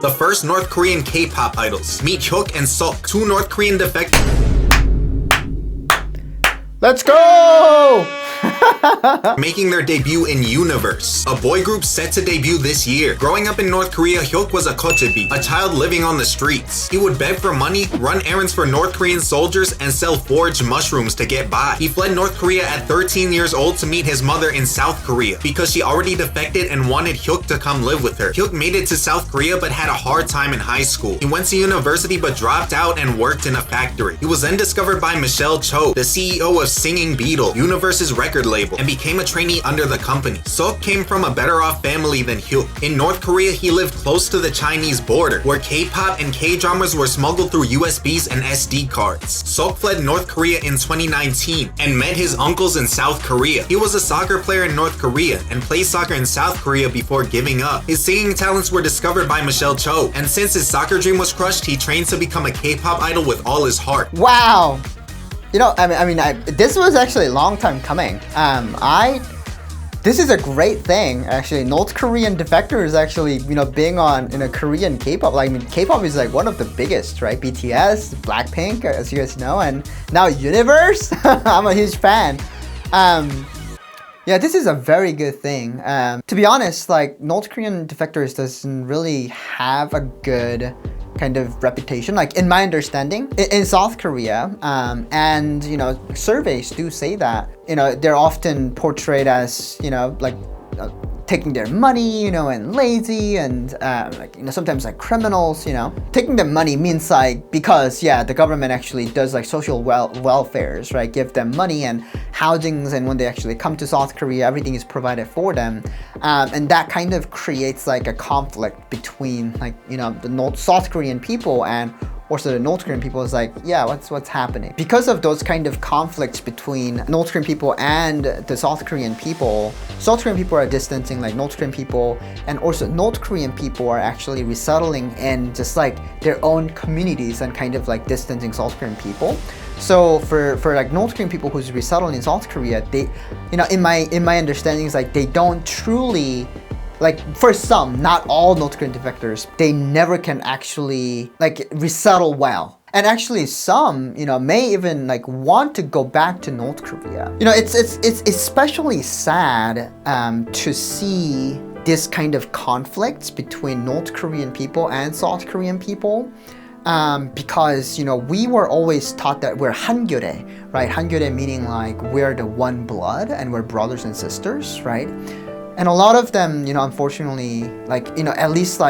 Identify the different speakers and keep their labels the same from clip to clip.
Speaker 1: The first North Korean K-pop idols. Meet Hyuk and Seok, two North Korean defectors.
Speaker 2: Let's go!
Speaker 1: Making their debut in Universe, a boy group set to debut this year. Growing up in North Korea, Hyuk was a kochebi, a child living on the streets. He would beg for money, run errands for North Korean soldiers, and sell foraged mushrooms to get by. He fled North Korea at 13 years old to meet his mother in South Korea because she already defected and wanted Hyuk to come live with her. Hyuk made it to South Korea but had a hard time in high school. He went to university but dropped out and worked in a factory. He was then discovered by Michelle Cho, the CEO of Singing Beetle, Universe's record label, and became a trainee under the company. Seok came from a better off family than Hyuk. In North Korea, he lived close to the Chinese border, where K-pop and K-dramas were smuggled through USBs and SD cards. Seok fled North Korea in 2019 and met his uncles in South Korea. He was a soccer player in North Korea and played soccer in South Korea before giving up. His singing talents were discovered by Michelle Cho, and since his soccer dream was crushed, he trained to become a K-pop idol with all his heart.
Speaker 2: Wow. You know, this was actually a long time coming. This is a great thing, actually. North Korean Defectors actually, being in a Korean K-pop. K-pop is like one of the biggest, right? BTS, Blackpink, as you guys know, and now Universe. I'm a huge fan. Yeah, this is a very good thing. To be honest, North Korean Defectors doesn't really have a good kind of reputation, in my understanding, in South Korea, and surveys do say that they're often portrayed as taking their money, and lazy, and sometimes criminals. Taking their money means because the government actually does social welfares, right? Give them money and housings, and when they actually come to South Korea, everything is provided for them, and that kind of creates a conflict between the South Korean people and also the North Korean people. Is what's happening? Because of those kind of conflicts between North Korean people and the South Korean people are distancing North Korean people, and also North Korean people are actually resettling in just their own communities and kind of distancing South Korean people. So for North Korean people who's resettling in South Korea, they, in my understanding is they don't truly, for some, not all North Korean defectors, they never can actually resettle well. And actually some, may even want to go back to North Korea. It's especially sad to see this kind of conflicts between North Korean people and South Korean people. Because we were always taught that we're 한교대, right? 한교대 meaning we're the one blood and we're brothers and sisters, right? And a lot of them, unfortunately, at least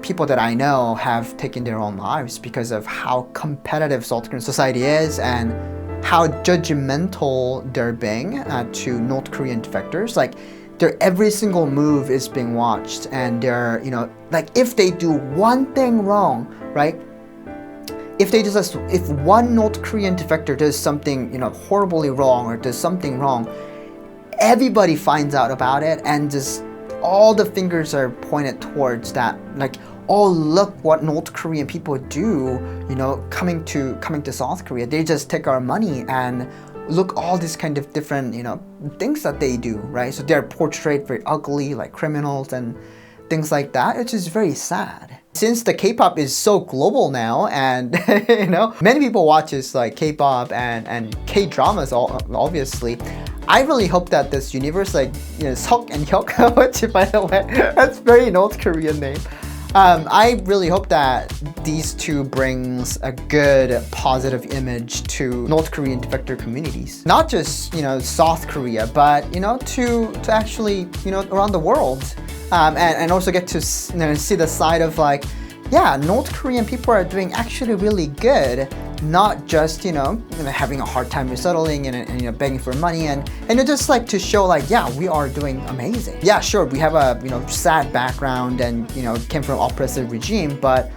Speaker 2: people that I know have taken their own lives because of how competitive South Korean society is and how judgmental they're being to North Korean defectors. Their every single move is being watched, and they're, if they do one thing wrong, right? If one North Korean defector does something, horribly wrong or does something wrong, everybody finds out about it, and just all the fingers are pointed towards that. Oh, look what North Korean people do, coming to South Korea. They just take our money, and look all these kind of different, things that they do, right? So they're portrayed very ugly, like criminals and things like that, which is very sad. Since the K-pop is so global now, and many people watches K-pop and K-dramas, obviously, I really hope that this universe, Seok and Hyuk, which by the way, that's very North Korean name. I really hope that these two brings a good positive image to North Korean defector communities. Not just, South Korea, but, to actually, around the world. And also get to see the side of North Korean people are doing actually really good, not just having a hard time resettling and begging for money, and just to show we are doing amazing. Yeah, sure, we have a sad background and came from an oppressive regime, but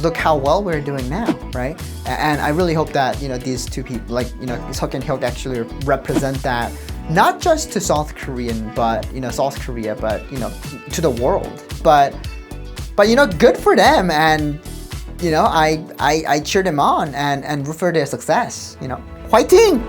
Speaker 2: look how well we're doing now, right? And I really hope that these two people Seok and Hyuk actually represent that, not just to South Korean, but South Korea, but to the world. But good for them, and I cheer them on and root for their success. Fighting!